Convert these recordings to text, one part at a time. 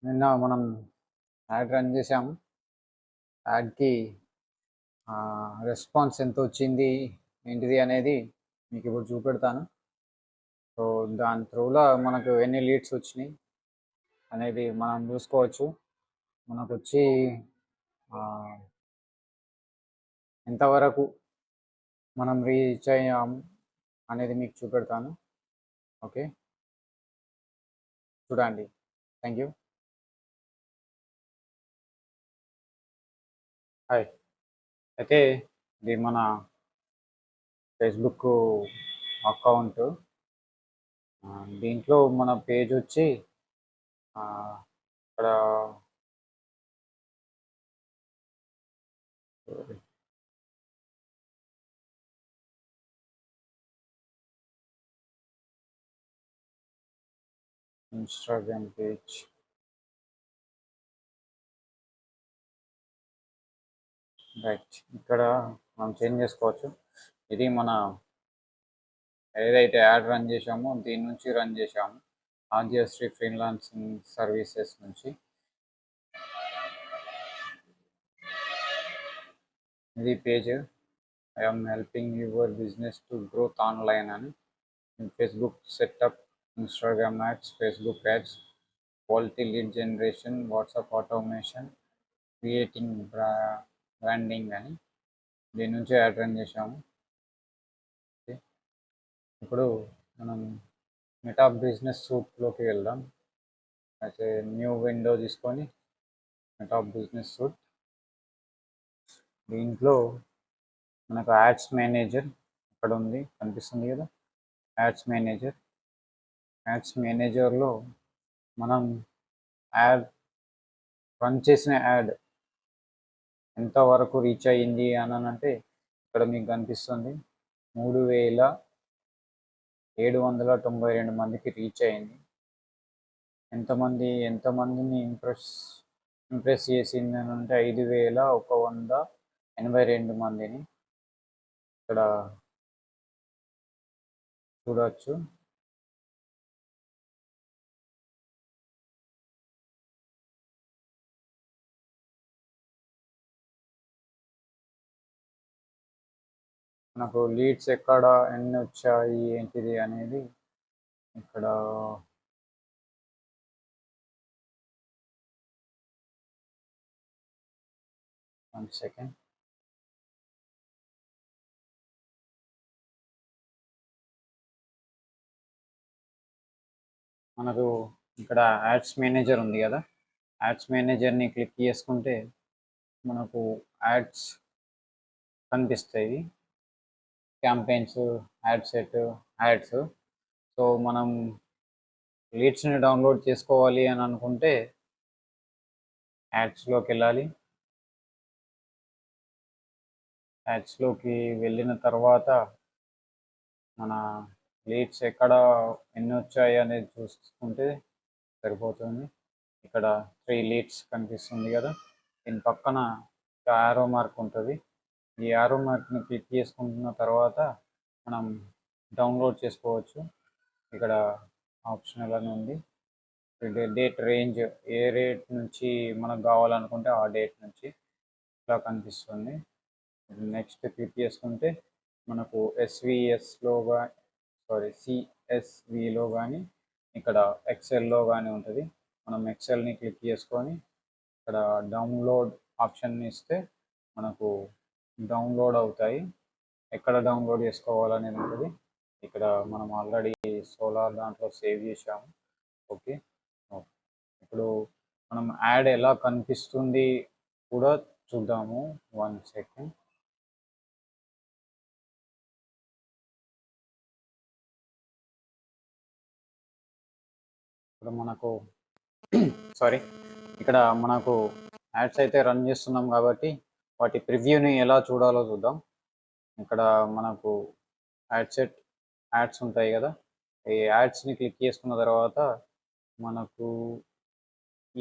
నిన్న మనం ad run చేసాము. యాడ్కి రెస్పాన్స్ ఎంత వచ్చింది ఏంటిది అనేది మీకు ఇప్పుడు చూపెడతాను. సో దాని త్రూలో మనకు ఎన్ని లీడ్స్ వచ్చినాయి అనేది మనం చూసుకోవచ్చు. మనకు వచ్చి ఎంతవరకు మనం రీచ్ అయ్యాం అనేది మీకు చూపెడతాను. ఓకే, చూడండి. Thank you. హాయ్. అయితే ఇది మన ఫేస్బుక్ అకౌంట్. దీంట్లో మన పేజ్ వచ్చి ఇక్కడ ఇన్స్టాగ్రామ్ పేజ్. రైట్, ఇక్కడ మనం చేంజ్ చేసుకోవచ్చు. ఇది మన ఏదైతే యాడ్ రన్ చేసామో దీని నుంచి రన్ చేసాము, ఆర్జిఎస్టీ ఫ్రీలాన్సింగ్ సర్వీసెస్ నుంచి. ఇది page I'm helping your business to growth online అని. Facebook setup, Instagram ads, Facebook ads, quality lead generation, WhatsApp automation, creating branding అని దీని నుంచి యాడ్ రన్ చేసాము. ఇప్పుడు మనం మెటా బిజినెస్ సూట్లోకి వెళ్దాం. అయితే న్యూ విండో తీసుకొని మెటా బిజినెస్ సూట్, దీంట్లో మనకు యాడ్స్ మేనేజర్ అక్కడ ఉంది, కనిపిస్తుంది కదా. యాడ్స్ మేనేజర్లో మనం యాడ్ రన్ చేసిన యాడ్ ఎంతవరకు రీచ్ అయ్యింది అని అంటే ఇక్కడ మీకు కనిపిస్తుంది. 3792 మందికి రీచ్ అయింది. ఎంతమందిని ఇంప్రెస్ చేసింది అని అంటే 5182 మందిని ఇక్కడ చూడవచ్చు. మనకు లీడ్స్ ఎక్కడ ఎన్ని వచ్చాయి ఏంటిది అనేది ఇక్కడ వన్ సెకండ్. మనకు ఇక్కడ యాడ్స్ మేనేజర్ ఉంది కదా, యాడ్స్ మేనేజర్ని క్లిక్ చేసుకుంటే మనకు యాడ్స్ కనిపిస్తాయి. Campaigns, add set, ads. So మనం లీడ్స్ని డౌన్లోడ్ చేసుకోవాలి అని అనుకుంటే యాడ్స్లోకి వెళ్ళాలి. యాడ్స్లోకి వెళ్ళిన తర్వాత మన లీడ్స్ ఎక్కడ ఎన్ని వచ్చాయి అనేది చూసుకుంటే సరిపోతుంది. ఇక్కడ 3 లీడ్స్ కనిపిస్తుంది కదా, దీని పక్కన యారో మార్క్ ఉంటుంది. ఈ యారో మార్క్ని క్లిక్ చేసుకుంటున్న తర్వాత మనం డౌన్లోడ్ చేసుకోవచ్చు. ఇక్కడ ఆప్షనల్ అని ఉంది. డేట్ రేంజ్, ఏ రేట్ నుంచి మనకు కావాలనుకుంటే ఆ డేట్ నుంచి ఇలా కనిపిస్తుంది. నెక్స్ట్ క్లిక్ చేసుకుంటే మనకు సిఎస్విలో కానీ ఇక్కడ ఎక్సెల్లో కానీ ఉంటుంది. మనం ఎక్సెల్ని క్లిక్ చేసుకొని ఇక్కడ డౌన్లోడ్ ఆప్షన్ ఇస్తే మనకు డౌన్లోడ్ అవుతాయి. ఎక్కడ డౌన్లోడ్ చేసుకోవాలనేది ఉంటుంది. ఇక్కడ మనం ఆల్రెడీ సోలార్ దాంట్లో సేవ్ చేసాము. ఓకే, ఇప్పుడు మనం యాడ్ ఎలా కనిపిస్తుంది కూడా చూద్దాము. One second. ఇప్పుడు మనకు ఇక్కడ మనకు యాడ్స్ అయితే రన్ చేస్తున్నాం కాబట్టి వాటి ప్రివ్యూని ఎలా చూడాలో చూద్దాం. ఇక్కడ మనకు యాడ్స్ ఉంటాయి కదా, ఈ యాడ్స్ని క్లిక్ చేసుకున్న తర్వాత మనకు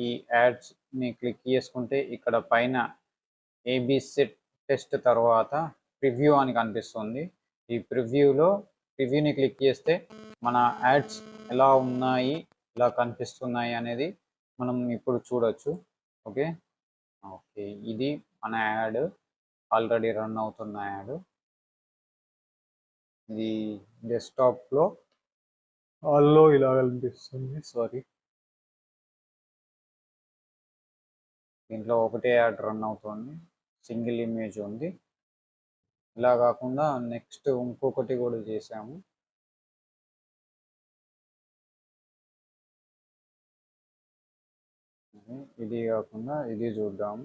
ఈ యాడ్స్ని క్లిక్ చేసుకుంటే ఇక్కడ పైన ఏబిసి టెస్ట్ తర్వాత ప్రివ్యూ అని కనిపిస్తుంది. ఈ ప్రివ్యూని క్లిక్ చేస్తే మన యాడ్స్ ఎలా ఉన్నాయి, ఎలా కనిపిస్తున్నాయి అనేది మనం ఇప్పుడు చూడొచ్చు. ఓకే. ఓకే. ఇది మన యాడ్ ఆల్రెడీ రన్ అవుతున్న యాడ్. ఇది డెస్క్టాప్లో ఆల్లో ఇలా కనిపిస్తుంది. సారీ, దీంట్లో ఒకటే యాడ్ రన్ అవుతుంది, సింగిల్ ఇమేజ్ ఉంది. ఇలా కాకుండా నెక్స్ట్ ఇంకొకటి కూడా చేసాము. ఇది కాకుండా ఇది చూద్దాము.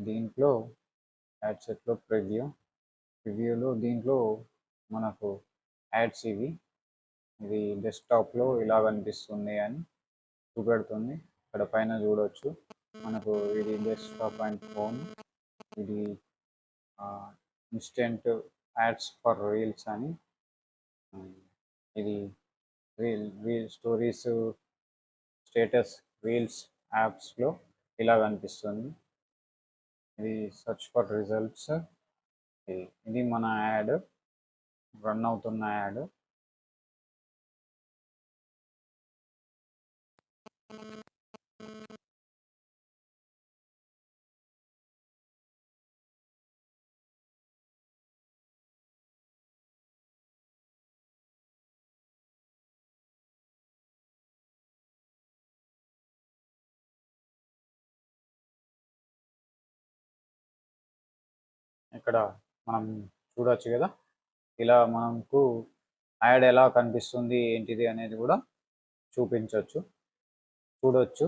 దీంట్లో యాడ్ సెట్లో ప్రివ్యూలో దీంట్లో మనకు యాడ్స్ ఇది డెస్క్టాప్లో ఇలా కనిపిస్తుంది అని చూపెడుతుంది. ఇక్కడ పైన చూడొచ్చు మనకు ఇది డెస్క్టాప్ అండ్ ఫోన్. ఇది ఇన్స్టెంట్ యాడ్స్ ఫర్ రీల్స్ అని. ఇది రీల్ స్టోరీస్, స్టేటస్, రీల్స్ యాప్స్లో ఇలా కనిపిస్తుంది. ఇది సర్చ్ ఫర్ రిజల్ట్స్. ఇది మన యాడ్, రన్ అవుతున్న యాడ్. ఇక్కడ మనం చూడొచ్చు కదా, ఇలా మనకు యాడ్ ఎలా కనిపిస్తుంది ఏంటిది అనేది కూడా చూడొచ్చు.